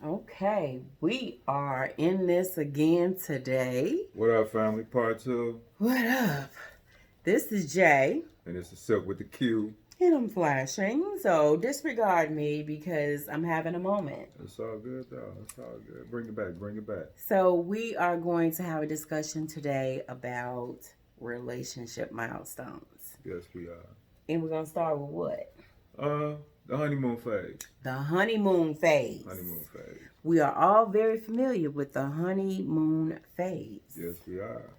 Okay, we are in this again today. What up, family? Part two. What up? This is Jay, And it's a Silk with the Q. and I'm flashing, so disregard me because I'm having a moment. It's all good, though. It's all good. Bring it back. Bring it back. So, we are going to have a discussion today about relationship milestones. Yes, we are. And we're going to start with what? Uh, the honeymoon phase. The honeymoon phase. Honeymoon phase. We are all very familiar with the honeymoon phase. Yes, we are.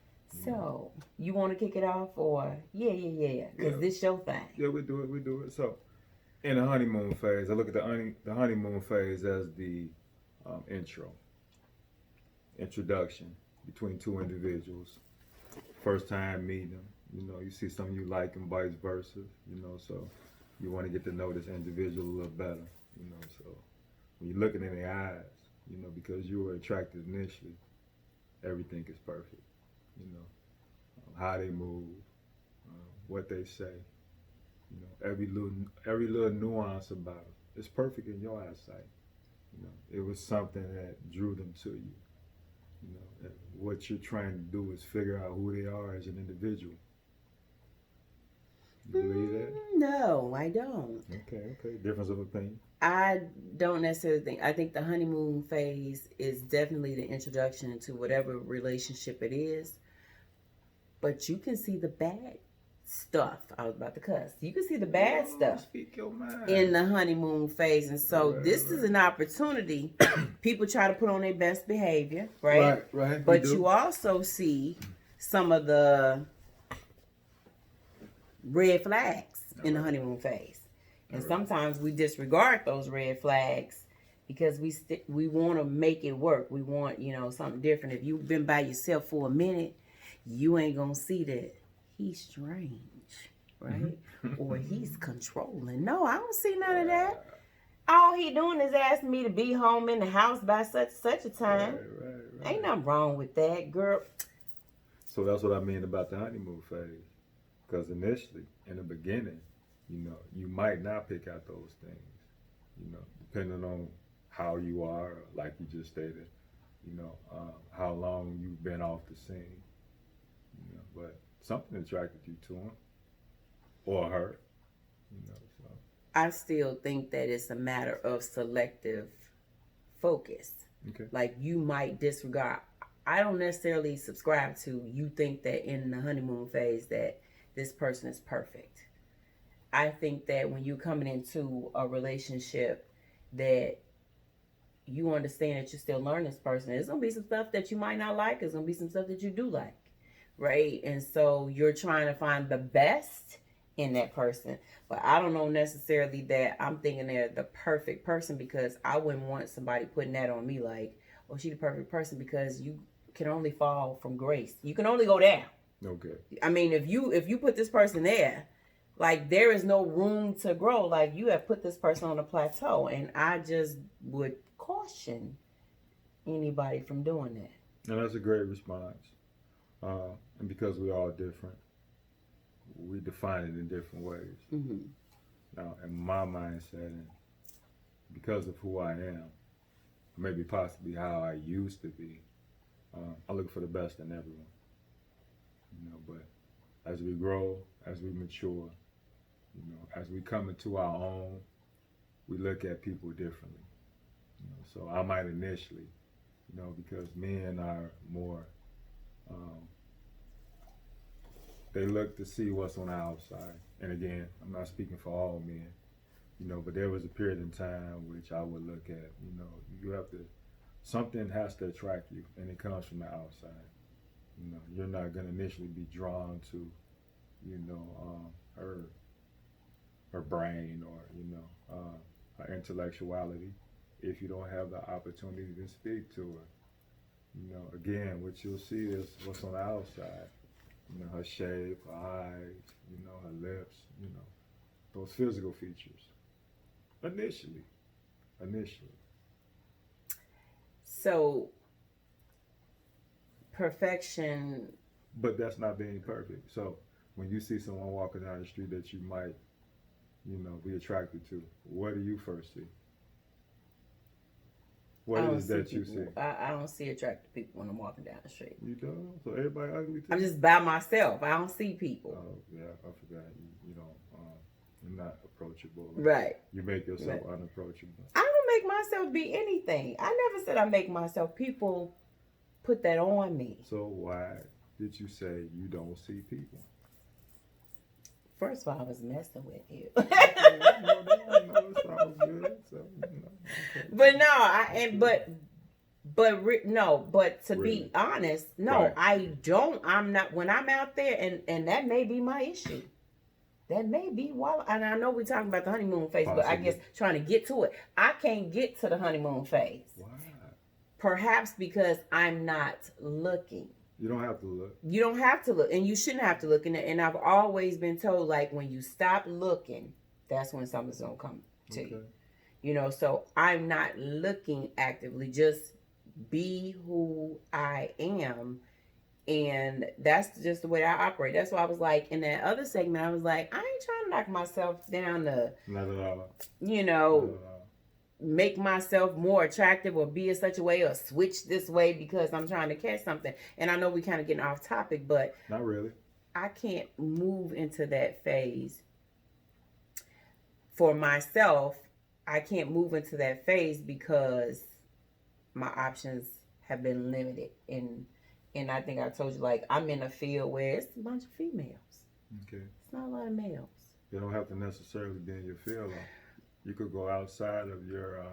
So, you want to kick it off or? Yeah. Because this your thing. Yeah, we do it. We do it. So, in the honeymoon phase, I look at the honeymoon phase as the introduction between two individuals. First time meeting them. You see something you like and vice versa. So you want to get to know this individual a little better. So when you're looking in their eyes, because you were attracted initially, everything is perfect. How they move, what they say, every little nuance about it. It's perfect in your eyesight. It was something that drew them to you. And what you're trying to do is figure out who they are as an individual. You believe that? No, I don't. Okay. Difference of opinion. I don't necessarily think. I think the honeymoon phase is definitely the introduction to whatever relationship it is. But you can see the bad stuff. I was about to cuss. You can see the bad stuff Speak your mind. in the honeymoon phase. And so this is an opportunity. People try to put on their best behavior, right? Right. But you also see some of the red flags in the honeymoon phase. And sometimes we disregard those red flags because we want to make it work. We want, something different. If you've been by yourself for a minute, you ain't going to see that he's strange, right? Or he's controlling. No, I don't see none of that. All he doing is asking me to be home in the house by such a time. Right. Ain't nothing wrong with that, girl. So that's what I mean about the honeymoon phase. Because initially, in the beginning, you might not pick out those things, depending on how you are, like you just stated, how long you've been off the scene, but something attracted you to him or her, so. I still think that it's a matter of selective focus. Okay. Like you might disregard. I don't necessarily subscribe to you think that in the honeymoon phase that this person is perfect. I think that when you're coming into a relationship that you understand that you're still learning this person, there's going to be some stuff that you might not like. There's going to be some stuff that you do like, right? And so you're trying to find the best in that person. But I don't know necessarily that I'm thinking they're the perfect person because I wouldn't want somebody putting that on me like, oh, she's the perfect person because you can only fall from grace. You can only go down. Okay. I mean, if you put this person there, like there is no room to grow. Like you have put this person on a plateau, and I just would caution anybody from doing that. And that's a great response. And because we're all different, we define it in different ways. Mm-hmm. Now, in my mindset, and because of who I am, maybe possibly how I used to be, I look for the best in everyone. But as we grow, as we mature, as we come into our own, we look at people differently. So I might initially, because men are more, they look to see what's on the outside. And again, I'm not speaking for all men, but there was a period in time which I would look at, you have to, something has to attract you, and it comes from the outside. You're not going to initially be drawn to, her brain or, her intellectuality if you don't have the opportunity to speak to her. Again, what you'll see is what's on the outside. Her shape, her eyes, her lips, those physical features. Initially. So perfection. But that's not being perfect. So when you see someone walking down the street that you might, be attracted to, what do you first see? What I don't is that you people. see? I don't see attractive people when I'm walking down the street. You don't? So everybody ugly too? I'm just by myself. I don't see people. Oh, yeah, I forgot. You don't, you're not approachable. Right. You make yourself Right. unapproachable. I don't make myself be anything. I never said I make myself. People put that on me. So why did you say you don't see people? First of all, I was messing with you. No, it's all good. So, okay. But no, but to Really? be honest, no, Right. I don't. I'm not when I'm out there, and that may be my issue. That may be why, and I know we're talking about the honeymoon phase, but I Possibly. guess trying to get to it, I can't get to the honeymoon phase. Why? Perhaps because I'm not looking. You don't have to look. You don't have to look, and you shouldn't have to look. And I've always been told, like, when you stop looking, that's when something's gonna come to you. You know, so I'm not looking actively. Just be who I am, and that's just the way I operate. That's why I was like, in that other segment, I was like, I ain't trying to knock myself down to, Not at all. you Not know, at all. make myself more attractive or be in such a way or switch this way because I'm trying to catch something. And I know we kind of getting off topic, but Not really. I can't move into that phase for myself. I can't move into that phase because my options have been limited. And I think I told you, like, I'm in a field where it's a bunch of females. Okay. It's not a lot of males. You don't have to necessarily be in your field. You could go outside of your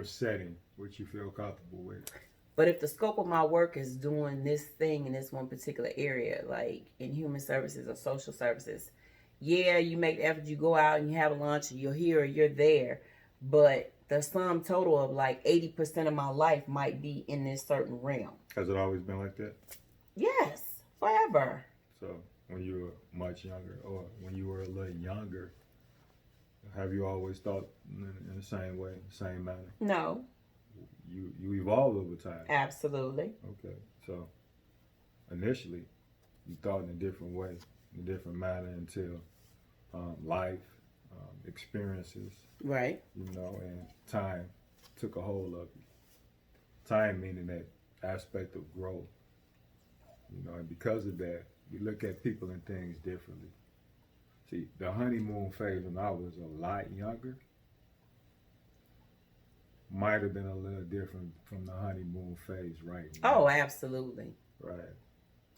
setting, which you feel comfortable with. But if the scope of my work is doing this thing in this one particular area, like in human services or social services, yeah, you make the effort, you go out and you have a lunch and you're here or you're there, but the sum total of like 80% of my life might be in this certain realm. Has it always been like that? Yes, forever. So when you were much younger, or when you were a little younger, have you always thought in the same way, same manner? No, You evolved over time. absolutely. Okay, so initially you thought in a different way, in a different manner until life, experiences, Right. you know, and time took a hold of you. Time meaning that aspect of growth, you know, and because of that, you look at people and things differently. See, the honeymoon phase when I was a lot younger might have been a little different from the honeymoon phase right now. Oh, absolutely. Right.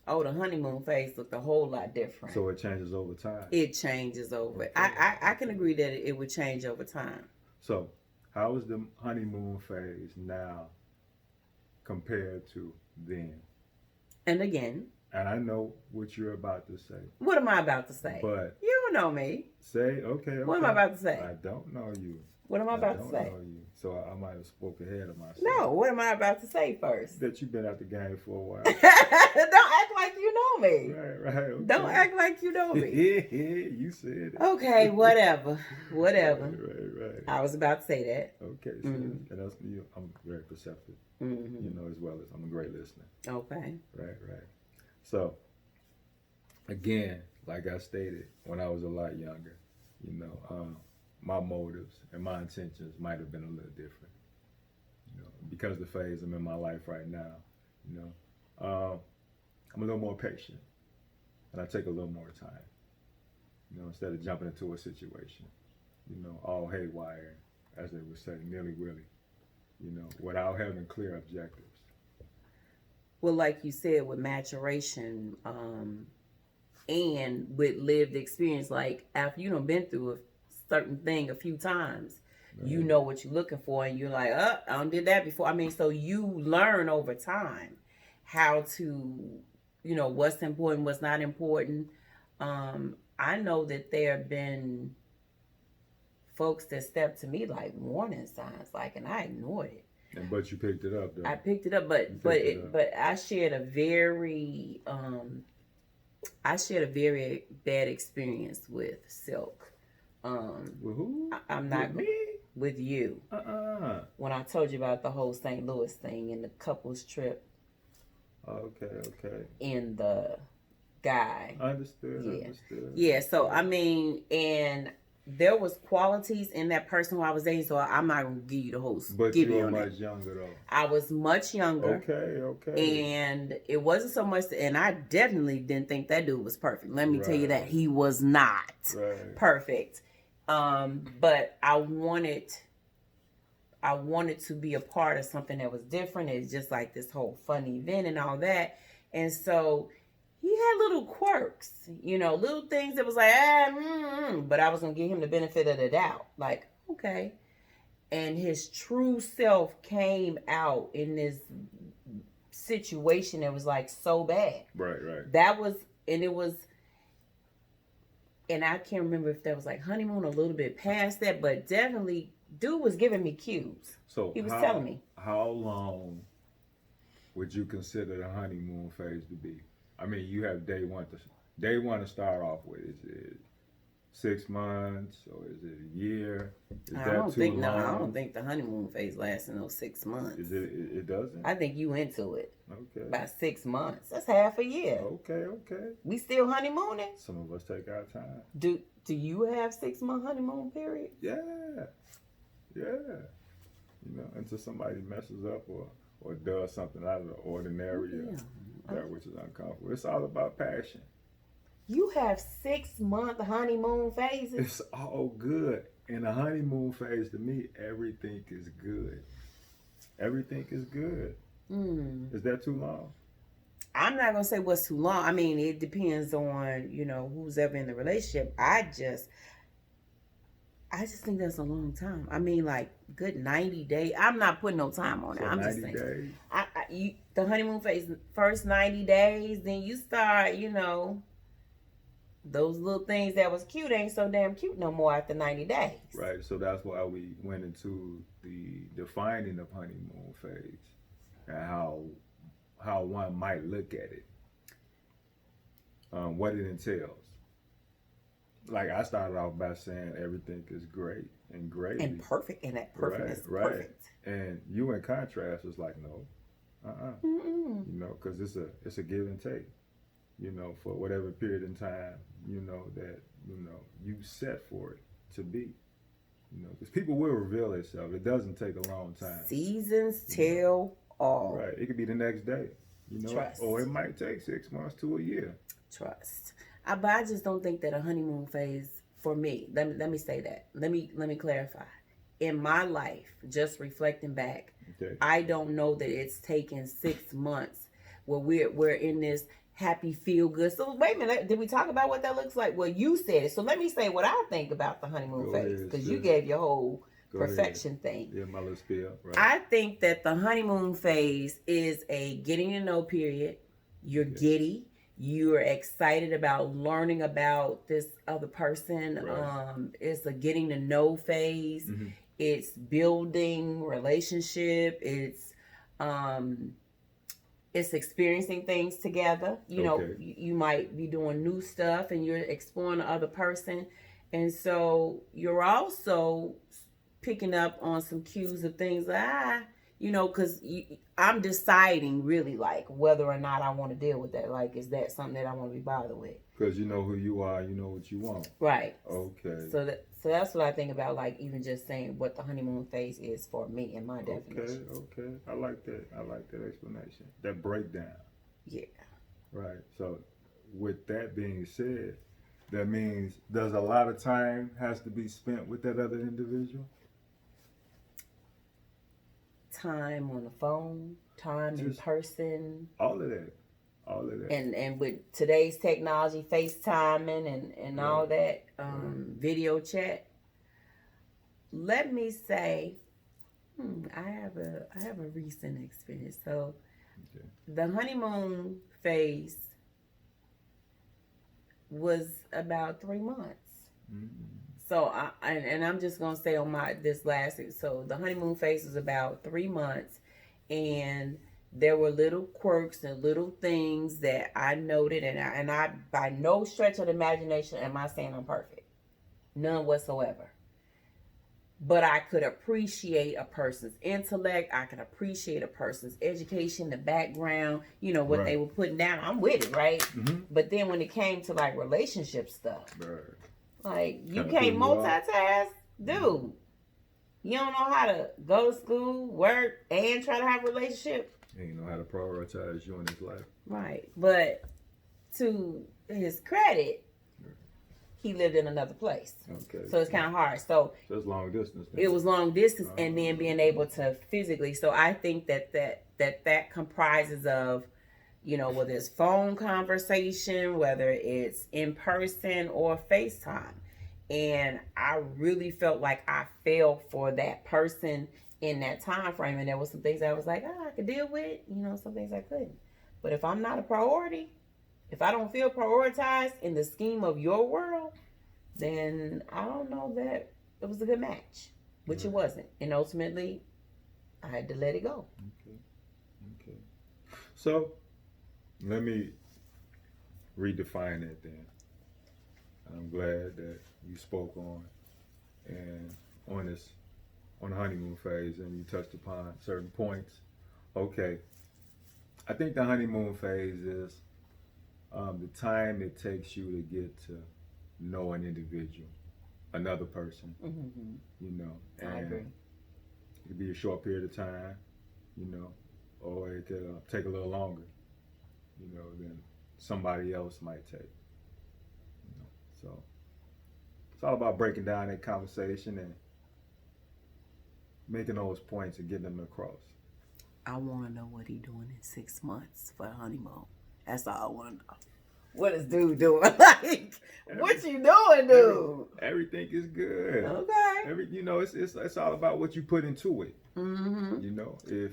Oh, the honeymoon phase looked a whole lot different. So it changes over time. It changes over. Okay. I can agree that it would change over time. So how is the honeymoon phase now compared to then? And again, And I know what you're about to say, what am I about to say? but You don't know me. say, okay. What am I about to say? I don't know you. What am I about to don't say? know you. So I might have spoke ahead of myself. No, what am I about to say first? That you've been at the game for a while. Don't act like you know me. Right. Okay. Don't act like you know me. You said it. Okay, whatever. Whatever. Right. I was about to say that. Okay, so and that's you. I'm very perceptive, Mm-hmm. you know, as well as I'm a great listener. Okay. Right. So, again, like I stated, when I was a lot younger, you know, my motives and my intentions might have been a little different. You know, because the phase I'm in my life right now, you know, I'm a little more patient, and I take a little more time. You know, instead of jumping into a situation, you know, all haywire, as they would say, nilly-willy, you know, without having clear objectives. Well, like you said, with maturation, and with lived experience, like after you done been through a certain thing a few times, you know what you're looking for, and you're like, I done did that before. I mean, so you learn over time how to, you know, what's important, what's not important. I know that there have been folks that stepped to me like warning signs, like, and I ignored it. But you picked it up, though. I picked it up, but I shared a very bad experience with Silk. With who? I'm not with me. With you. When I told you about the whole St. Louis thing and the couples trip. Okay. In the guy. Understood. Yeah. So I mean, and there was qualities in that person who I was dating, so I'm not gonna give you the whole But you skibby were on much it. younger though. I was much younger. Okay. And it wasn't so much, and I definitely didn't think that dude was perfect. Let me tell you that. Right. He was not Right. perfect. But I wanted to be a part of something that was different. It's just like this whole fun event and all that. And so he had little quirks, little things that was like, but I was going to give him the benefit of the doubt. Like, okay. And his true self came out in this situation that was like so bad. Right. That was, and it was, and I can't remember if that was like honeymoon, a little bit past that, but definitely dude was giving me cues. So he was telling me. How long would you consider the honeymoon phase to be? I mean, you have day one to start off with. Is it 6 months or is it a year? I don't think the honeymoon phase lasts in those 6 months. Is it? It doesn't. I think you into it. Okay. About 6 months. That's half a year. Okay. We still honeymooning. Some of us take our time. Do you have 6 month honeymoon period? Yeah. Until somebody messes up or does something out of the ordinary, that which is uncomfortable. It's all about passion. You have 6 month honeymoon phases. It's all good. In the honeymoon phase, to me, everything is good. Everything is good. Is that too long? I'm not gonna say what's too long. I mean, it depends on who's ever in the relationship. I just think that's a long time. I mean, like good 90 days. I'm not putting no time on it. I'm just saying. 90 days. The honeymoon phase, first 90 days, then you start, those little things that was cute ain't so damn cute no more after 90 days. Right. So that's why we went into the defining of honeymoon phase and how one might look at it, what it entails. Like I started off by saying everything is great and great and perfect, and that perfect is perfect. And you, in contrast, was like, no, because it's a give and take. For whatever period in time, that you set for it to be. Because people will reveal themselves. It doesn't take a long time. Seasons tell all. Right. It could be the next day. Trust. Or it might take 6 months to a year. Trust. But I just don't think that a honeymoon phase for me. Let me say that. Let me clarify. In my life, just reflecting back, okay. I don't know that it's taken 6 months where we're in this happy feel good. So wait a minute, did we talk about what that looks like? Well, you said it. So let me say what I think about the honeymoon phase, because you gave your whole perfection thing. Yeah, my little spiel. Right. I think that the honeymoon phase is a getting to know period. You're giddy. You're excited about learning about this other person. Right. It's a getting to know phase. Mm-hmm. It's building relationship. It's experiencing things together. You might be doing new stuff and you're exploring the other person. And so you're also picking up on some cues of things because I'm deciding really like whether or not I want to deal with that. Like, is that something that I want to be bothered with? Because you know who you are, you know what you want. Right. Okay. So that's what I think about, like, even just saying what the honeymoon phase is for me in my definition. Okay. I like that explanation. That breakdown. Yeah. Right. So with that being said, that means does a lot of time has to be spent with that other individual? Time on the phone, time in person. All of that. And with today's technology, FaceTiming and all that, video chat. Let me say, I have a recent experience. So the honeymoon phase was about 3 months. Mm-hmm. So I'm just gonna say on this last. So the honeymoon phase was about 3 months, and there were little quirks and little things that I noted, and I by no stretch of the imagination am I saying I'm perfect, none whatsoever. But I could appreciate a person's intellect. I could appreciate a person's education, the background, what they were putting down. I'm with it, right? Mm-hmm. But then when it came to like relationship stuff. Right. Like, you Kinda can't threw you off. multitask? Dude, you don't know how to go to school, work, and try to have a relationship? He ain't know how to prioritize you in his life. Right. But to his credit, he lived in another place. Okay. So it's kind of hard. So it's long distance. Then. it was long distance, and then being able to physically. So I think that comprises of, you know, whether it's phone conversation, whether it's in person or FaceTime. And I really felt like I fell for that person in that time frame. And there was some things I was like, I could deal with, you know, some things I couldn't. But if I'm not a priority, if I don't feel prioritized in the scheme of your world, then I don't know that it was a good match, which it wasn't. And ultimately, I had to let it go. Okay. So, let me redefine it then. I'm glad that you spoke on the honeymoon phase, and you touched upon certain points. Okay. I think the honeymoon phase is the time it takes you to get to know an individual, another person, Mm-hmm. you know. And I agree. it could be a short period of time, you know, or it could take a little longer, you know, than somebody else might take. You know, so it's all about breaking down that conversation and making those points and getting them across. I want to know what he doing in 6 months for the honeymoon. That's all I want to know. What is dude doing? Like, what you doing, dude? Everything is good. Okay. You know, it's all about what you put into it. Mm-hmm. You know, if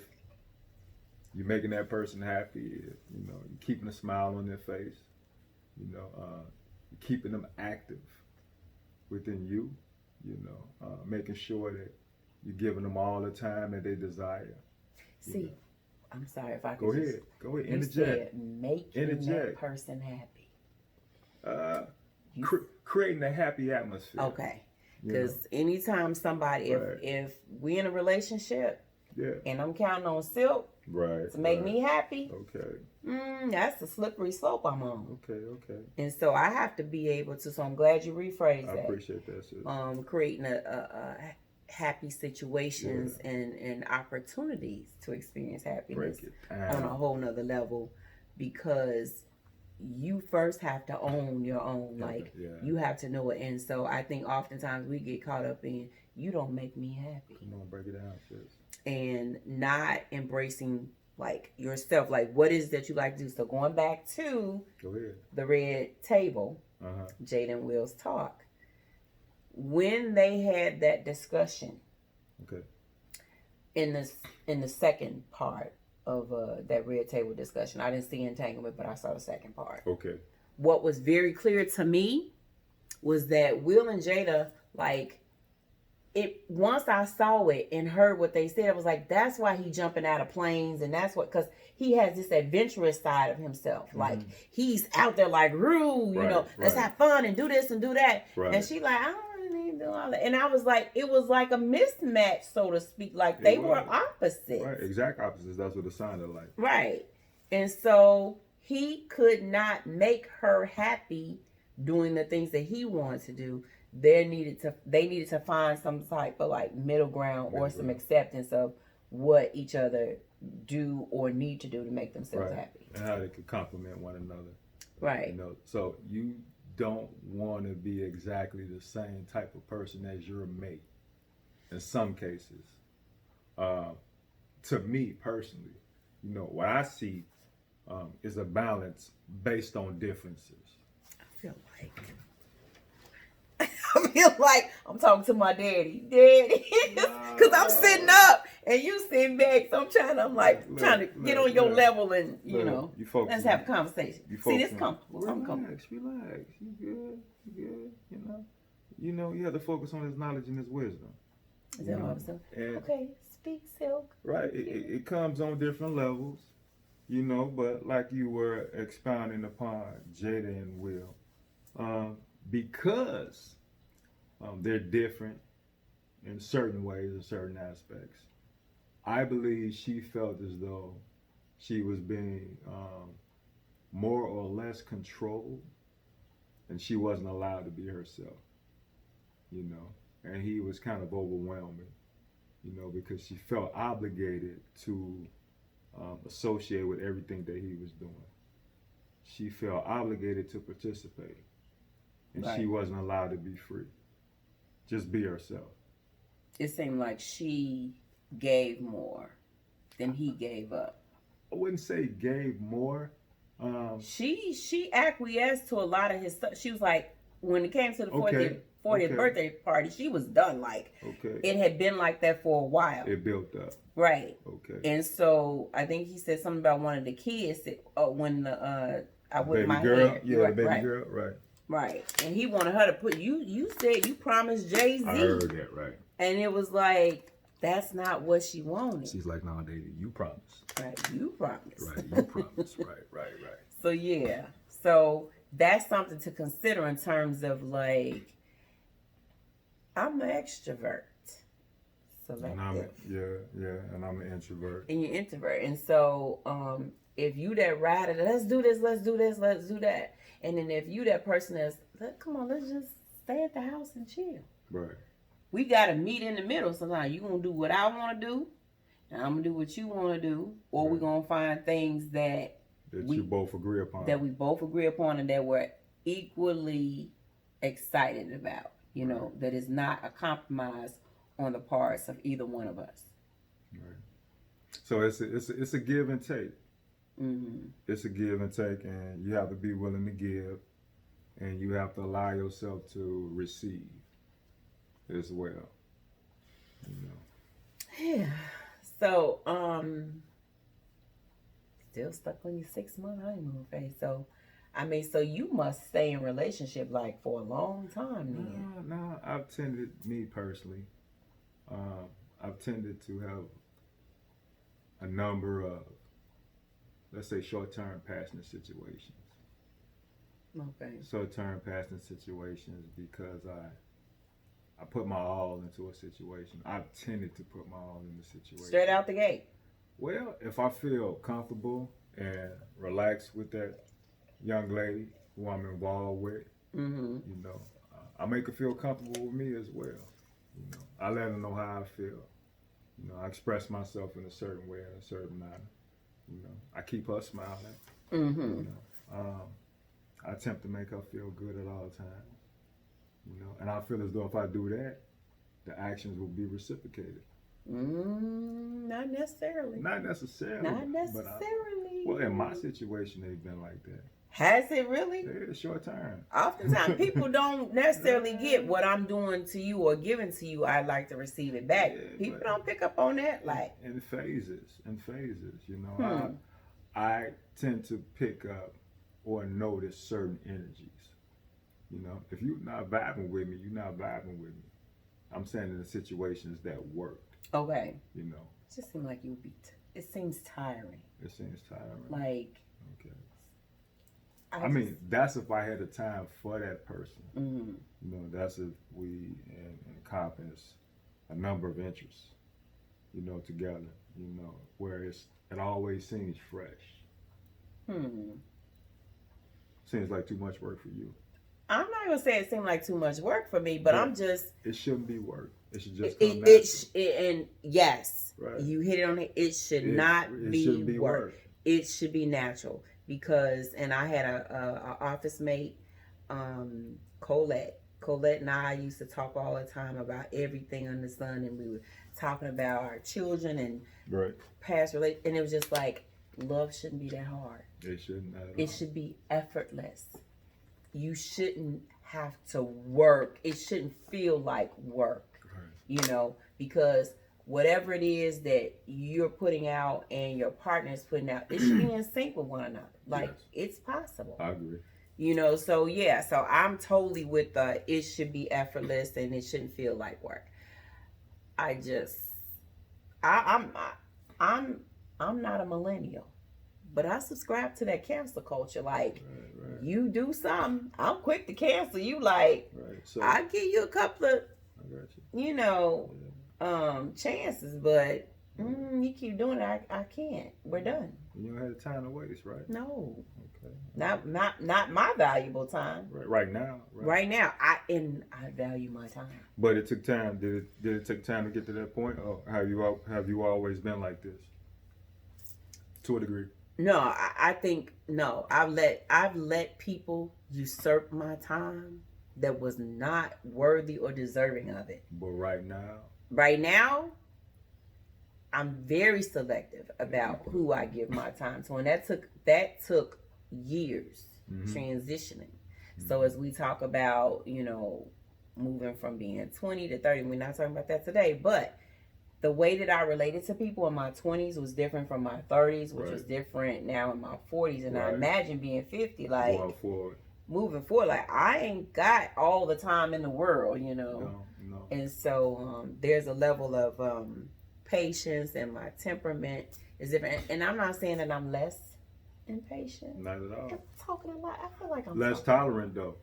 you're making that person happy, if, you know, you're keeping a smile on their face, you know, you're keeping them active within you, you know, making sure that you're giving them all the time that they desire. See, know. I'm sorry if I could Go ahead. Interject. You said making that person happy. Creating a happy atmosphere. Okay. Because anytime somebody, if we in a relationship, and I'm counting on Silk to make me happy, that's the slippery slope I'm on. Okay. And so I have to be able to. So I'm glad you rephrased that. I appreciate that, sis. Creating a happy situations and opportunities to experience happiness on a whole nother level, because you first have to own your own. You have to know it. And so I think oftentimes we get caught up in, you don't make me happy. Come on, break it down, sis. And not embracing like yourself, like what is that you like to do. So going back to the red table, Jada and Will's talk, when they had that discussion, in the second part of that red table discussion, I didn't see entanglement, but I saw the second part. What was very clear to me was that Will and Jada, like, it, once I saw it and heard what they said, I was like, that's why he jumping out of planes, and that's what, because he has this adventurous side of himself. Like, he's out there like, Rue, you know, let's have fun and do this and do that. And she like, I don't really need to do all that. And I was like, it was like a mismatch, so to speak. Like, they were opposites. Right, exact opposites. That's what it sounded like. Right. And so he could not make her happy doing the things that he wanted to do. They needed to find some type of like middle ground or some acceptance of what each other do or need to do to make themselves happy. And how they could complement one another. Right. You know, so you don't want to be exactly the same type of person as your mate. In some cases, to me personally, you know, what I see is a balance based on differences. I feel like I'm talking to my daddy, because I'm sitting up and you sitting back. So I'm trying to get on your level, and you know, let's have a conversation. See, this comfortable. I'm comfortable. Relax. You good. You know, you have to focus on his knowledge and his wisdom. Is that what I'm saying? Okay, speak, Silk. Right. It comes on different levels, you know, but like you were expounding upon Jada and Will, because they're different in certain ways, in certain aspects. I believe she felt as though she was being more or less controlled, and she wasn't allowed to be herself. you know, and he was kind of overwhelming, you know, because she felt obligated to associate with everything that he was doing. She felt obligated to participate, and she Right. wasn't allowed to be free. Just be herself. It seemed like she gave more than he gave up. I wouldn't say gave more. She acquiesced to a lot of his stuff. She was like, when it came to the 40th Okay. birthday party, she was done. Like, Okay. it had been like that for a while. It built up. Right. Okay. And so I think he said something about one of the kids that, when the I whipped Baby my girl. hair. Yeah, Right, the baby right. girl. Right. Right. And he wanted her to put you said you promised Jay-Z. I heard that. Right. And it was like, that's not what she wanted. She's like, no, David, you promised. Right. You promised. Right. You promised. Right. So yeah. So that's something to consider in terms of like, I'm an extrovert. And I'm and I'm an introvert. And you're introvert. And so if you that rider, let's do this, let's do that. And then if you that person that's, come on, let's just stay at the house and chill. Right. We gotta meet in the middle sometimes. You gonna do what I wanna do, and I'm gonna do what you wanna do, or we're gonna find things that you both agree upon. That we both agree upon and that we're equally excited about. You know, that is not a compromise on the parts of either one of us. Right. So it's a give and take. Mm-hmm. It's a give and take, and you have to be willing to give, and you have to allow yourself to receive as well. You know. Yeah. So, still stuck on your 6-month honeymoon phase. So, I mean, so you must stay in relationship like for a long time then. No. I've tended, me personally, I've tended to have a number of, let's say, short-term passionate situations. Okay. Short-term passionate situations because I put my all into a situation. I've tended to put my all in the situation. Straight out the gate. Well, if I feel comfortable and relaxed with that young lady who I'm involved with, Mm-hmm. you know, I make her feel comfortable with me as well. You know, I let her know how I feel. You know, I express myself in a certain way, in a certain manner. You know, I keep her smiling. Mm-hmm. You know, I attempt to make her feel good at all times. You know, and I feel as though if I do that, the actions will be reciprocated. Not necessarily. Not necessarily. Not necessarily. Well, in my situation, they've been like that. Has it really? Yeah, short term. Oftentimes, people don't necessarily get what I'm doing to you or giving to you. I like to receive it back. Yeah, People but- don't pick up on that. Like, In phases, you know. I tend to pick up or notice certain energies. You know, if you're not vibing with me, you're not vibing with me. I'm saying in the situations that worked, okay, you know. it just seems like you would be. It seems tiring. It seems tiring. Like, Okay. I I mean, that's if I had the time for that person. mm-hmm. You know, that's if we encompass a number of interests, you know, together, you know, where it always seems fresh. Seems like too much work for you. I'm not gonna say it seemed like too much work for me, but Yeah. I'm just. It shouldn't be work. It should just come natural. And yes, Right. you hit it on it. It should not it be, shouldn't be work. It should be natural because, and I had a office mate, Colette. Colette and I used to talk all the time about everything under the sun, and we were talking about our children and Right. past relate, and it was just like love shouldn't be that hard. It shouldn't at all. It should be effortless. You shouldn't have to work. It shouldn't feel like work. Right. You know, because whatever it is that you're putting out and your partner is putting out, it should be in sync with one another. Like, Yes. it's possible. I agree. You know, so yeah, so I'm totally with it should be effortless and it shouldn't feel like work. I'm not a millennial, but I subscribe to that cancel culture. Like, Right. you do something, I'm quick to cancel you. Like, Right. So I give you a couple of, I got you. you know, Yeah. chances, but you keep doing it, I can't. We're done. You don't have time to waste, right? No. Okay. Not my valuable time. Right now. Right now, I value my time. But it took time. Did it take time to get to that point, or have you always been like this? To a degree. No, I think no. I've let people usurp my time that was not worthy or deserving of it. But right now, I'm very selective about who I give my time to, and that took years transitioning. So as we talk about, moving from being 20 to 30, we're not talking about that today, but the way that I related to people in my 20s was different from my 30s, which was different now in my 40s. And I imagine being 50, like moving forward, like I ain't got all the time in the world, No. And so there's a level of patience, and my temperament is different. And I'm not saying that I'm less impatient. Not at all. I'm talking a lot. I feel like I'm less tolerant though.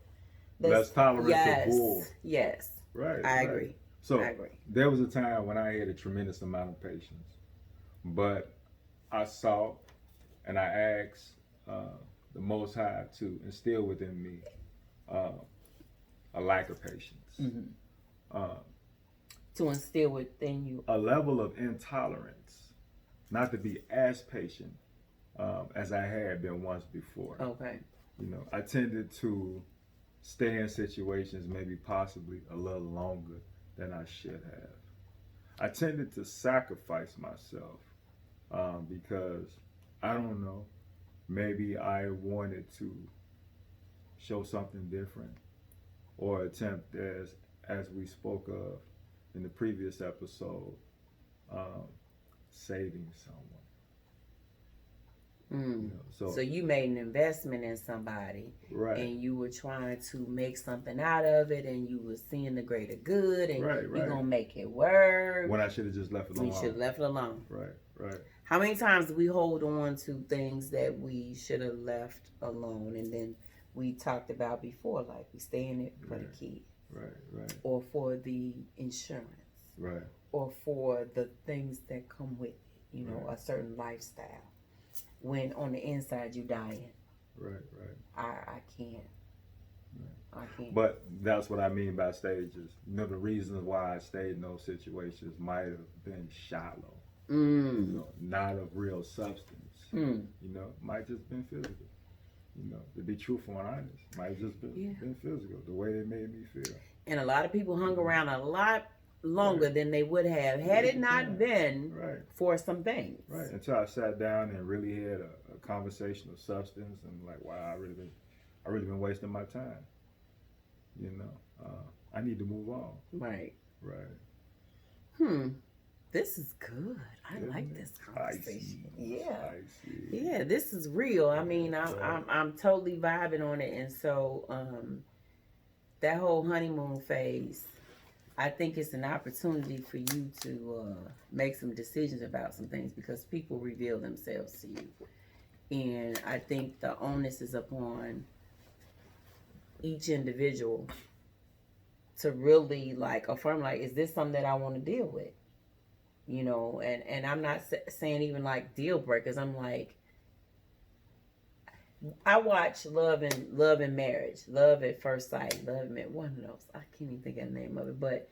Less tolerant to bull. Yes. Right. I agree. So there was a time when I had a tremendous amount of patience, but I sought and I asked the Most High to instill within me a lack of patience, to instill within you a level of intolerance, not to be as patient as I had been once before. Okay. I tended to stay in situations maybe possibly a little longer than I should have. I tended to sacrifice myself because I don't know, maybe I wanted to show something different or attempt, as we spoke of in the previous episode, saving someone. So you made an investment in somebody, right? And you were trying to make something out of it, and you were seeing the greater good, and you're gonna make it work. When I should have just left it alone. You should have left it alone. Right. How many times do we hold on to things that we should have left alone, and then we talked about before, like we stay in it for the kid, right, or for the insurance, right, or for the things that come with it, a certain lifestyle. When on the inside you dying. Right. I can't. I can't. But that's what I mean by stages. The reasons why I stayed in those situations might have been shallow. Not of real substance. Might just been physical. To be truthful and honest, might just been physical. The way they made me feel. And a lot of people hung around a lot longer than they would have had it not been for some things. Right. Until I sat down and really had a conversation of substance, and like, wow, I really been wasting my time. I need to move on. Right. Right. This is good. I like this conversation. Icy. Yeah, this is real. I mean, I'm totally vibing on it, and so that whole honeymoon phase, I think it's an opportunity for you to make some decisions about some things, because people reveal themselves to you. And I think the onus is upon each individual to really affirm, is this something that I want to deal with? And I'm not saying even deal breakers. I'm I watch Love and Marriage, Love at First Sight, one of those. I can't even think of the name of it, but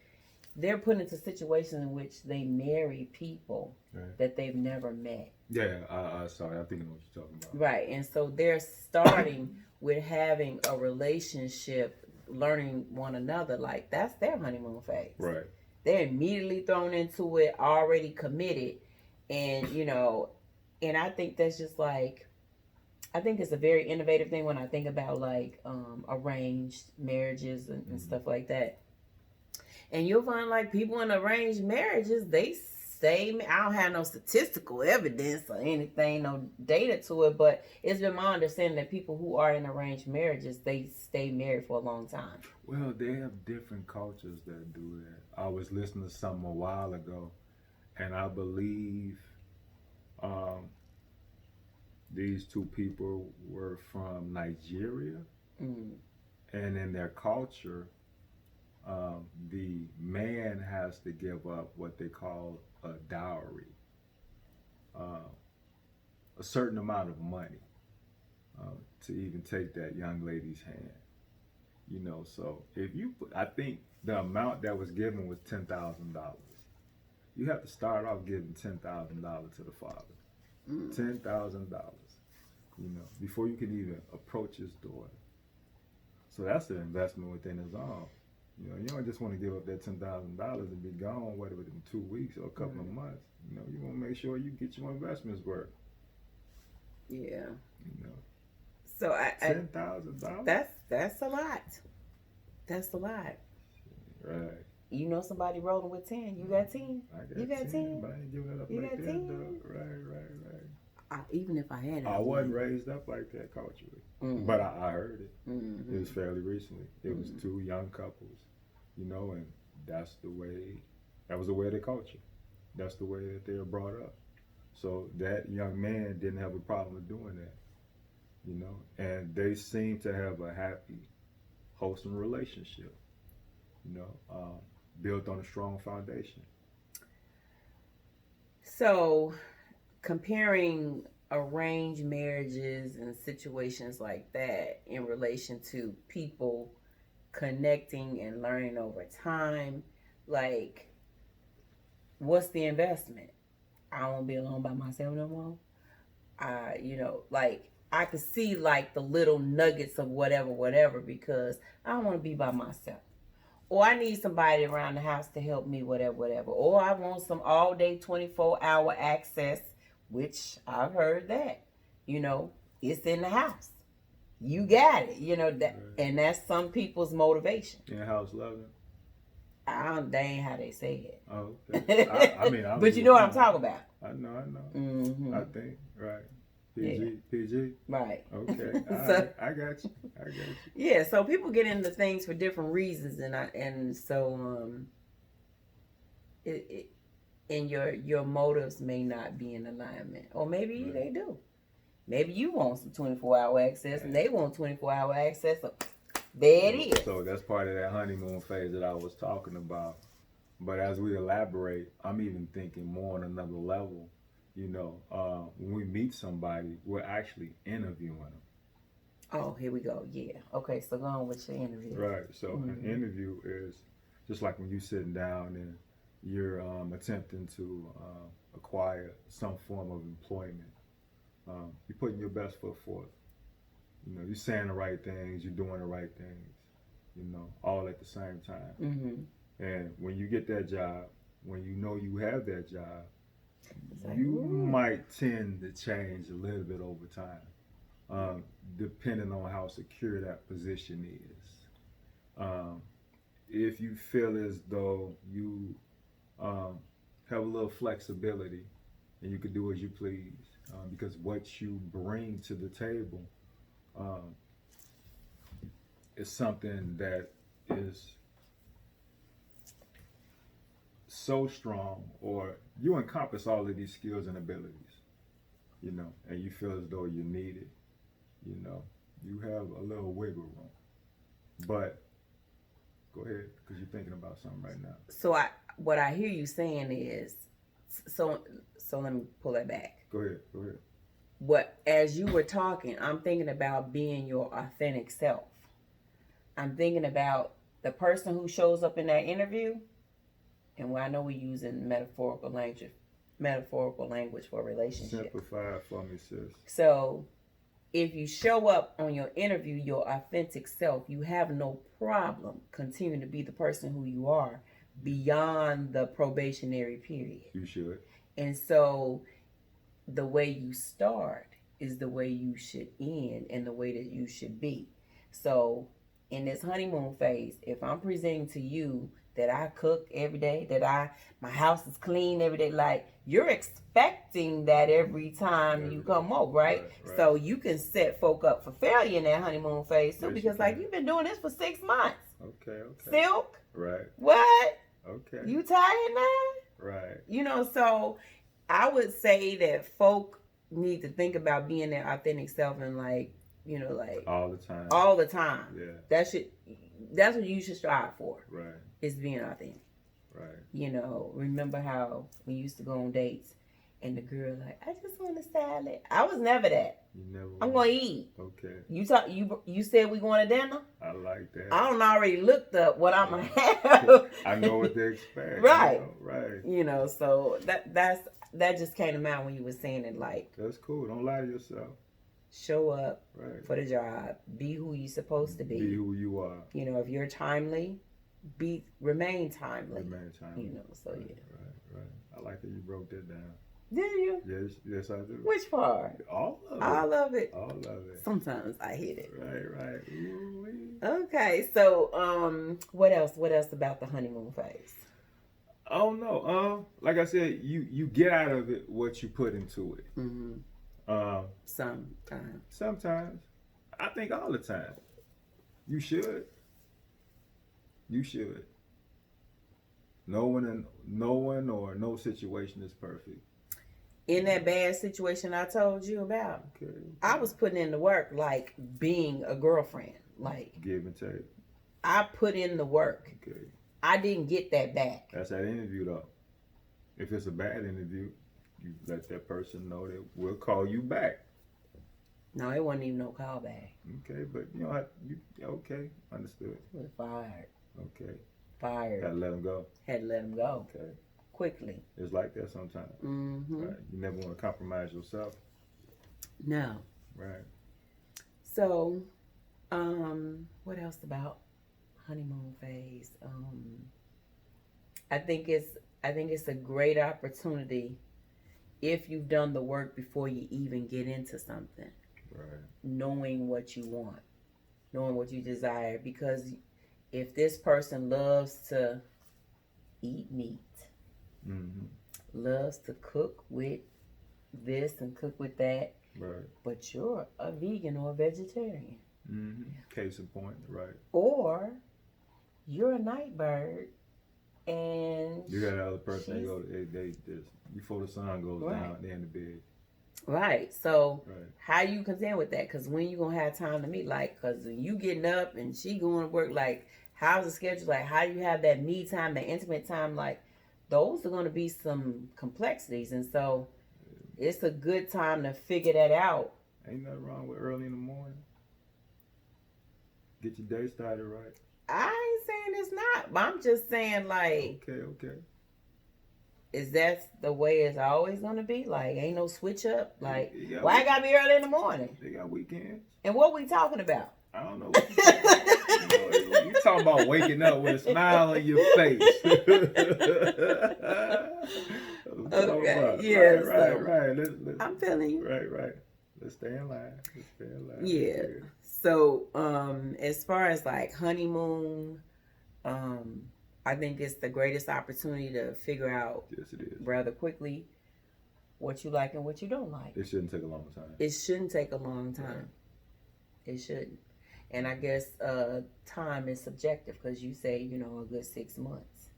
they're put into situations in which they marry people that they've never met. Yeah, I saw it. I think I know what you're talking about. Right, and so they're starting with having a relationship, learning one another. That's their honeymoon phase. Right. They're immediately thrown into it, already committed, and and I think that's just I think it's a very innovative thing when I think about arranged marriages and stuff like that. And you'll find people in arranged marriages, they stay. I don't have no statistical evidence or anything, no data to it, but it's been my understanding that people who are in arranged marriages, they stay married for a long time. Well, they have different cultures that do that. I was listening to something a while ago, and I believe these two people were from Nigeria, and in their culture, the man has to give up what they call a dowry, a certain amount of money, to even take that young lady's hand. You know, so if you, I think the amount that was given was $10,000. You have to start off giving $10,000 to the father. $10,000. You know, before you can even approach his daughter. So that's an investment within his own. You know, you don't just want to give up that $10,000 and be gone, whether within 2 weeks or a couple of months. You know, you want to make sure you get your investments work. Yeah. You know, so $10,000. That's a lot. That's a lot. Right. You know somebody rolling with 10. You got 10. You got 10. But I ain't giving it up you like got that, 10. though. Right. Even if I had it, I wasn't raised up like that culturally, but I heard it. It was fairly recently. It was two young couples, you know, and that was the way of the culture. That's the way that they were brought up. So that young man didn't have a problem with doing that, you know, and they seemed to have a happy, wholesome relationship, you know, built on a strong foundation. So, comparing arranged marriages and situations like that in relation to people connecting and learning over time, like, what's the investment? I don't want to be alone by myself no more. You know, like, I could see like the little nuggets of whatever, because I don't want to be by myself. Or I need somebody around the house to help me, whatever. Or I want some all day, 24-hour access, which I've heard that, you know, it's in the house. You got it, you know, that, and that's some people's motivation. In-house loving. They ain't how they say it. Oh, okay. I mean, but you know what I'm talking about. I know. I think, right. PG. Right. Okay. I got you. Yeah, so people get into things for different reasons, and so and your motives may not be in alignment, or maybe they do. Maybe you want some 24-hour access, and they want 24-hour access. So there it is. So that's part of that honeymoon phase that I was talking about. But as we elaborate, I'm even thinking more on another level. You know, when we meet somebody, we're actually interviewing them. Oh, here we go. Yeah. Okay, so go on with your interview. Right. So an interview is just like when you're sitting down and you're attempting to acquire some form of employment. You're putting your best foot forth. You know, you're saying the right things, you're doing the right things, you know, all at the same time. And when you get that job, when you know you have that job, you might tend to change a little bit over time, depending on how secure that position is. If you feel as though you have a little flexibility and you can do as you please, because what you bring to the table is something that is so strong, or you encompass all of these skills and abilities, you know, and you feel as though you're needed, you know, you have a little wiggle room. But go ahead, because you're thinking about something right now. So what I hear you saying is, so let me pull that back. Go ahead. As you were talking, I'm thinking about being your authentic self. I'm thinking about the person who shows up in that interview. And I know we're using metaphorical language for a relationship. Simplify it for me, sis. So, if you show up on your interview, your authentic self, you have no problem continuing to be the person who you are beyond the probationary period. You should. And so, the way you start is the way you should end and the way that you should be. So, in this honeymoon phase, if I'm presenting to you that I cook every day, that my house is clean every day, like, you're expecting that every time you come over, right? So you can set folk up for failure in that honeymoon phase too, because like, you've been doing this for 6 months. Okay. Silk? Right. What? Okay. You tired now? Right. You know, so I would say that folk need to think about being their authentic self, and like, you know, like all the time. Yeah. That's what you should strive for. Right. Is being authentic. Right. You know, remember how we used to go on dates And the girl like, I just want a salad. I was never that. You never. I'm gonna eat. Okay. You said we going to dinner? I like that. I don't already looked up what I'm gonna have. I know what they expect. Right. Right. So that just came to mind when you were saying it. Like, That's cool. Don't lie to yourself. show up Right. for the job. Be who you're supposed to be. Be who you are. If you're timely, remain timely. Remain timely. So right, yeah. Right. I like that you broke that down. Did you? Yes, I do. Which part? All of it. All of it. All of it. Sometimes I hit it. Right. Ooh-wee. Okay, so what else? What else about the honeymoon phase? I don't know. Like I said, you get out of it what you put into it. Mm-hmm. Sometimes. Sometimes. I think all the time. You should. No one or no situation is perfect. In that bad situation I told you about, Okay. I was putting in the work, like being a girlfriend. Like, give and take. I put in the work. Okay. I didn't get that back. That's that interview though. If it's a bad interview, you let that person know that we'll call you back. No, it wasn't even no callback. Okay, but okay, understood. He was fired. Okay. Fired. Gotta let them go. Had to let him go. Okay. Quickly. It's like that sometimes. Mm-hmm. Right. You never want to compromise yourself. No. Right. So, what else about honeymoon phase? I think it's a great opportunity if you've done the work before you even get into something. Right. Knowing what you want, knowing what you desire, because if this person loves to eat meat, Mm-hmm. loves to cook with this and cook with that, Right. but you're a vegan or a vegetarian, Mm-hmm. Case in point. Right. or you're a night bird and You got another person. They just before the sun goes down, they in the bed. Right. So Right. how you contend with that? Because when you gonna have time to meet? Like, because when you getting up and she going to work, like, how's the schedule? Like, how do you have that me time, that intimate time? Like, those are going to be some complexities, and so it's a good time to figure that out. Ain't nothing wrong with early in the morning. Get your day started right. I ain't saying it's not, but I'm just saying, like, Okay. is that the way it's always going to be? Like, ain't no switch up? Like, You why I got to be early in the morning? They got weekends. And what we talking about? I don't know. You talking about waking up with a smile on your face. Okay, yeah. Right. I'm feeling you. Right. Let's stay in line. Yeah. So, as far as like honeymoon, I think it's the greatest opportunity to figure out Yes, it is. rather quickly what you like and what you don't like. It shouldn't take a long time. It shouldn't take a long time. It shouldn't. And I guess time is subjective because you say, a good 6 months.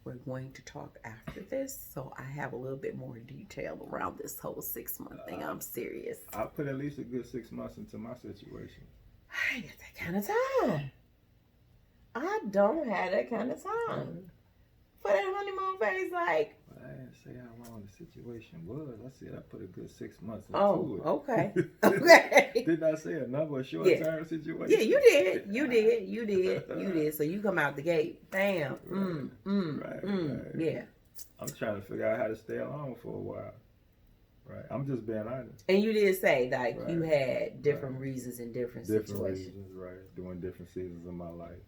We're going to talk after this, so I have a little bit more detail around this whole 6 month thing. I'm serious. I put at least a good 6 months into my situation. I ain't got that kind of time. I don't have that kind of time. For that honeymoon phase, like. I didn't say how long the situation was. I said I put a good 6 months into it. Okay. Okay. Didn't I say another short-term situation? Yeah, you did. So you come out the gate, bam. Right. Yeah. I'm trying to figure out how to stay alone for a while. Right. I'm just being honest. And you did say like you Right. had different reasons in different situations. Reasons, right. During different seasons of my life.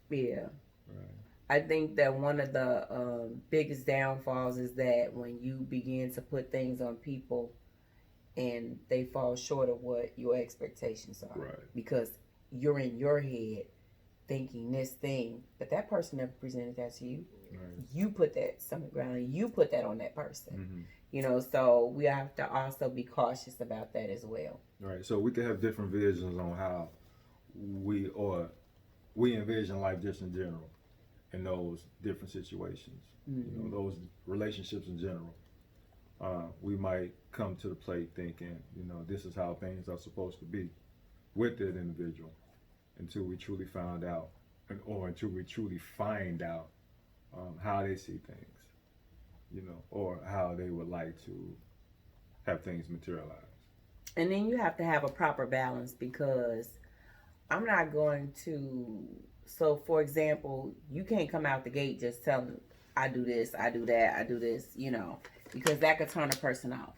Yeah. Right. I think that one of the biggest downfalls is that when you begin to put things on people and they fall short of what your expectations are. Right. Because you're in your head thinking this thing, but that person never presented that to you. Right. You put that stomach ground and you put that on that person. Mm-hmm. So we have to also be cautious about that as well. Right. So we can have different visions on how we envision life just in general in those different situations. Mm-hmm. Those relationships in general. We might come to the plate thinking, this is how things are supposed to be with that individual until we truly find out how they see things. or how they would like to have things materialize. And then you have to have a proper balance, because I'm not going to. So, for example, you can't come out the gate just telling, I do this, I do that, I do this, because that could turn a person off.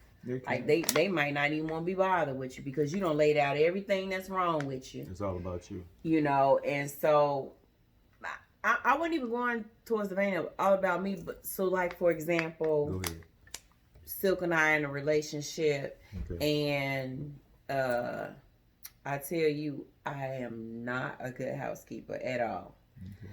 Like they might not even want to be bothered with you because you don't laid out everything that's wrong with you. It's all about you. And so I wasn't even going towards the vein of all about me, but so like, for example, Go ahead. Silk and I in a relationship, and I tell you, I am not a good housekeeper at all. Okay.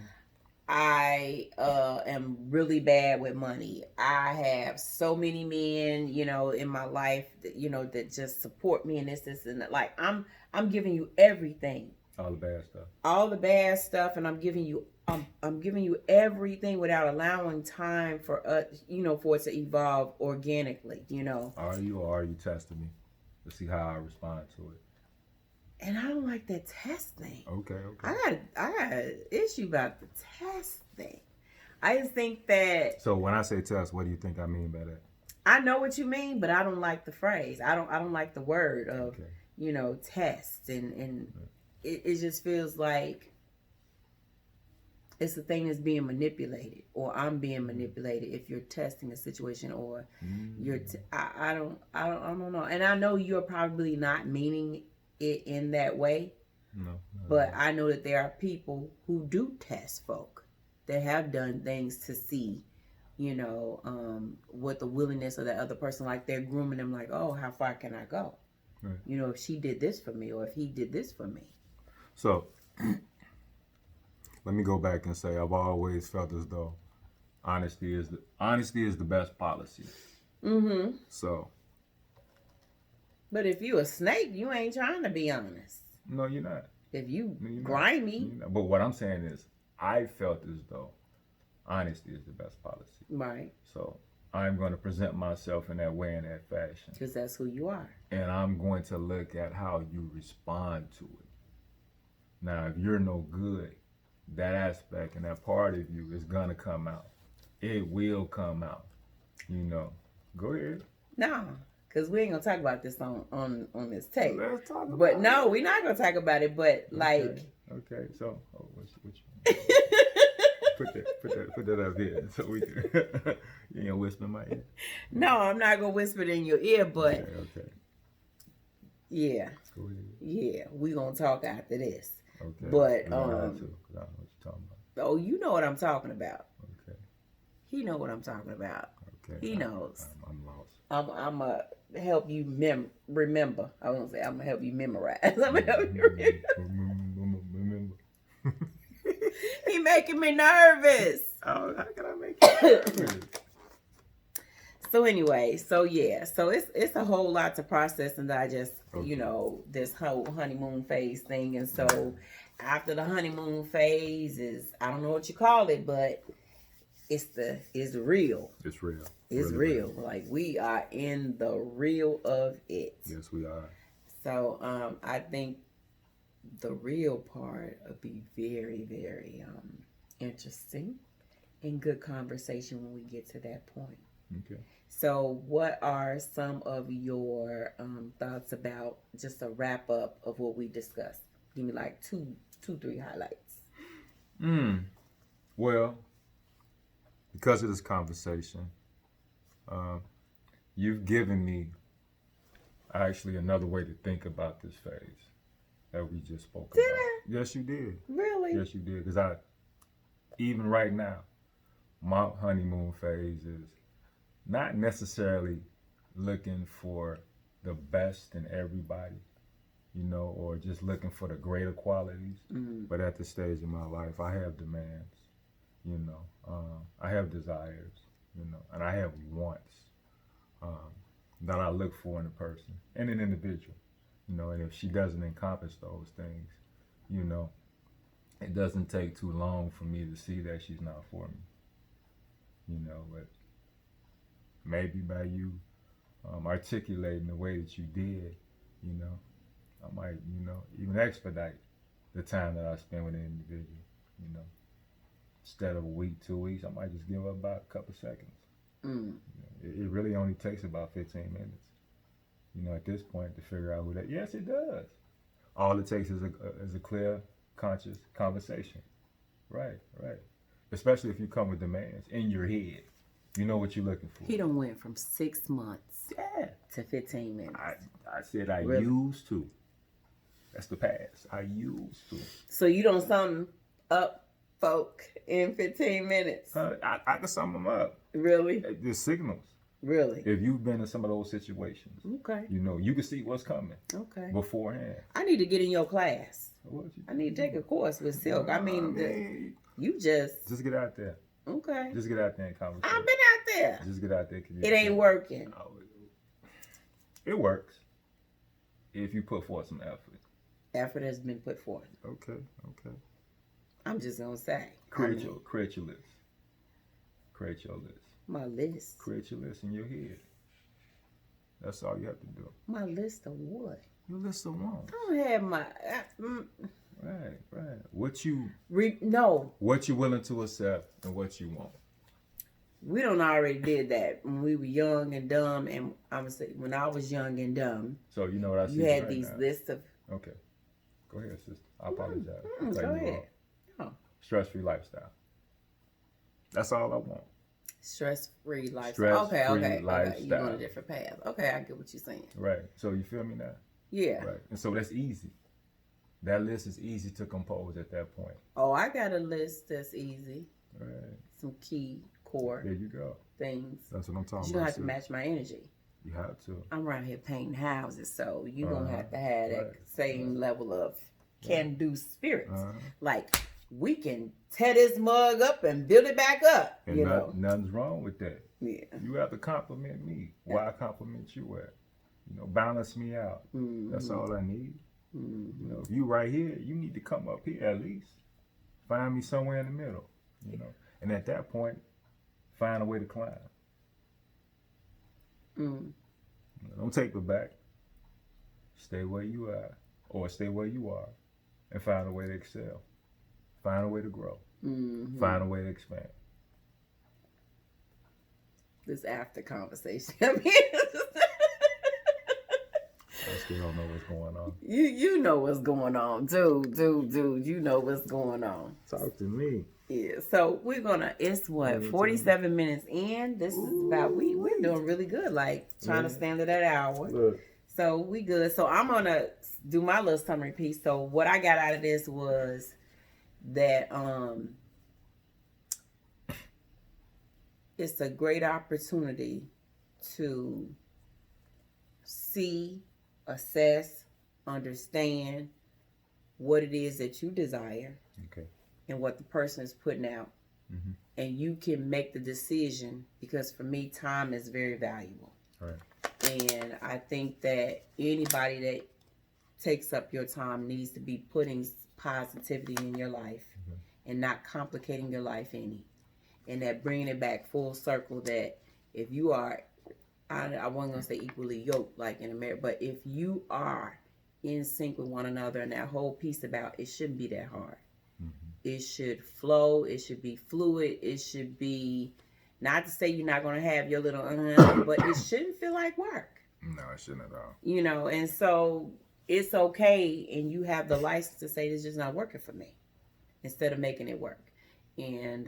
I am really bad with money. I have so many men, in my life that, that just support me in this, and that. Like, I'm giving you everything. All the bad stuff. All the bad stuff, and I'm giving you everything without allowing time for us, for it to evolve organically, Are you, or are you testing me to see how I respond to it? And I don't like that test thing. Okay. I got an issue about the test thing. I just think that. So when I say test, what do you think I mean by that? I know what you mean, but I don't like the phrase. I don't like the word of test, and it just feels like it's the thing that's being manipulated, or I'm being manipulated if you're testing a situation, or you're. I don't know, and I know you're probably not meaning it in that way. No. But I know that there are people who do test folk that have done things to see, what the willingness of that other person, like they're grooming them, like, oh, how far can I go? Right. If she did this for me, or if he did this for me. So let me go back and say I've always felt as though honesty is the best policy. Mm-hmm. So. But if you a snake, you ain't trying to be honest. No, you're not. If you grimy. But what I'm saying is, I felt as though honesty is the best policy. Right. So I'm going to present myself in that way, in that fashion. Because that's who you are. And I'm going to look at how you respond to it. Now, if you're no good, that aspect and that part of you is going to come out. It will come out. Go ahead. No. Because we ain't going to talk about this on this tape. Let's talk about But no, we're not going to talk about it. But like. Okay. So, which put that up here so we can. You ain't gonna whisper in my ear. No, I'm not gonna whisper it in your ear, but. Okay. Yeah. Go ahead. Yeah, we gonna talk after this. Okay. But I don't know what you're talking about. Oh, you know what I'm talking about. Okay. He know what I'm talking about. Okay. He knows. I'm lost. I'm gonna help you remember. I was gonna say I'm gonna help you memorize. I'm gonna help you remember. He making me nervous. Oh, how can I make you nervous? So anyway, so it's a whole lot to process and digest. Okay. This whole honeymoon phase thing, and so after the honeymoon phase is, I don't know what you call it, but it's real. It's real. It's really real. Like, we are in the real of it. Yes, we are. So I think the real part will be very, very interesting and good conversation when we get to that point. Okay. So what are some of your thoughts about just a wrap up of what we discussed? Give me like two, 3 highlights. Well, because of this conversation, you've given me actually another way to think about this phase that we just spoke about. Did I? Yes, you did. Really? Yes, you did. Because even right now, my honeymoon phase is not necessarily looking for the best in everybody, or just looking for the greater qualities. Mm-hmm. But at this stage in my life, I have demands, I have desires, and I have wants that I look for in a person and an individual, and if she doesn't encompass those things, it doesn't take too long for me to see that she's not for me, but maybe by you articulating the way that you did, I might, even expedite the time that I spend with an individual, instead of a week, 2 weeks, I might just give up about a couple seconds. Mm. It really only takes about 15 minutes. At this point to figure out who that. Yes, it does. All it takes is a clear, conscious conversation. Right. Especially if you come with demands in your head. You know what you're looking for. He done went from 6 months Yeah. to 15 minutes. I said I Really? used to. That's the past. I used to. So you don't sum up folk in 15 minutes? I can sum them up. Really? There's signals. Really? If you've been in some of those situations, Okay. you can see what's coming Okay. beforehand. I need to get in your class. What you I need to take a course with Silk. I mean, you just get out there. okay. Just get out there and conversate. I've been out there. Just get out there. It ain't working. Oh, it works if you put forth some effort. Effort has been put forth. Okay. I'm just gonna say. Create your list. Create your list. My list. Create your list in your head. That's all you have to do. My list of what? Your list of wants. I don't have my. Right. What you No. What you willing to accept and what you want. We don't already did that when we were young and dumb, and I'm gonna say when I was young and dumb. So you know what I see. You had right these now. lists of. Okay. Go ahead, sister. I apologize. Go ahead. No. Stress-free lifestyle. That's all I want. Stress-free lifestyle. Stress-free Okay. lifestyle. You're on a different path. Okay, I get what you're saying. Right. So you feel me now? Yeah. Right. And so that's easy. That list is easy to compose at that point. Oh, I got a list that's easy. Right. Some key core There you go. things. That's what I'm talking You don't about. have to match my energy. You have to. I'm around here painting houses, so you're gonna have to have that Right. same level of can-do spirit. Uh-huh. Like we can tear this mug up and build it back up. And You know. nothing's wrong with that. Yeah. You have to compliment me. Why compliment you at? Balance me out. Mm-hmm. That's all I need. Mm-hmm. If you right here, you need to come up here at least. Find me somewhere in the middle. And at that point, find a way to climb. Mm. Don't take it back. Stay where you are, or stay where you are, and find a way to excel. Find a way to grow. Mm-hmm. Find a way to expand. This after conversation. I still don't know what's going on. You know what's going on, dude. You know what's going on. Talk to me. Yeah. So we're gonna. It's what 47 minutes in. This is about we're doing really good. Like trying to stand at that hour. Look. So we good. So I'm gonna do my little summary piece. So what I got out of this was that it's a great opportunity to see, assess, understand what it is that you desire Okay. and what the person is putting out. Mm-hmm. And you can make the decision, because for me, time is very valuable. Right. And I think that anybody that takes up your time needs to be putting positivity in your life and not complicating your life any. And that bringing it back full circle, that if you are, I wasn't going to say equally yoked like in America, but if you are in sync with one another, and that whole piece about it shouldn't be that hard. Mm-hmm. It should flow. It should be fluid. It should be, not to say you're not going to have your little, but it shouldn't feel like work. No, it shouldn't at all. And so it's okay, and you have the license to say this is not working for me, instead of making it work. And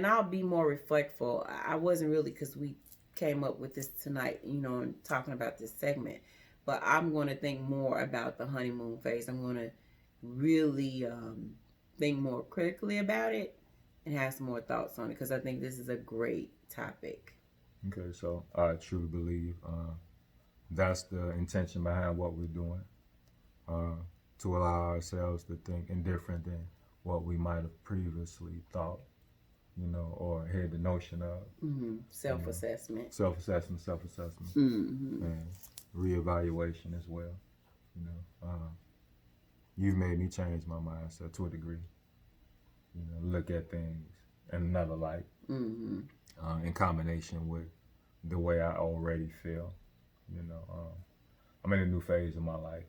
I'll be more reflectful. I wasn't really, because we came up with this tonight, and talking about this segment, but I'm going to think more about the honeymoon phase. I'm going to really think more critically about it and have some more thoughts on it, because I think this is a great topic. Okay, so I truly believe that's the intention behind what we're doing, to allow ourselves to think indifferent than what we might have previously thought, or had the notion of. Mm-hmm. Self-assessment. Self-assessment, Mm-hmm. and reevaluation as well. You've made me change my mindset to a degree. Look at things in another light, Mm-hmm. In combination with the way I already feel. I'm in a new phase of my life,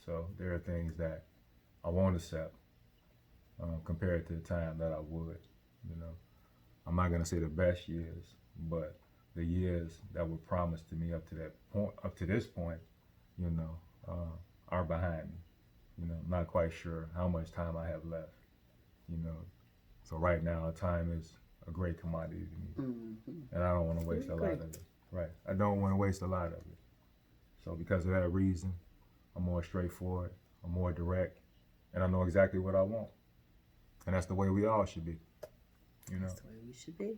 so there are things that I won't accept compared to the time that I would. I'm not gonna say the best years, but the years that were promised to me up to that point, up to this point, you know, are behind me. You know, I'm not quite sure how much time I have left. You know, so right now, time is a great commodity to me, and I don't want to waste a lot of it. Right, I don't want to waste a lot of it. So because of that reason, I'm more straightforward, I'm more direct, and I know exactly what I want, and that's the way we all should be. You know, That's the way we should be.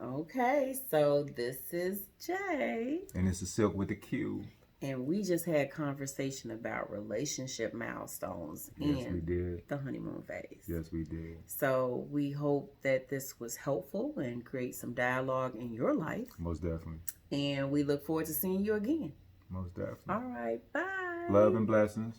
Okay, so this is Jay. and it's a Silk with a Q. And we just had conversation about relationship milestones Yes, we in did. the honeymoon phase. Yes, we did. So we hope that this was helpful and create some dialogue in your life. Most definitely. And we look forward to seeing you again. Most definitely. All right, bye. Love and blessings.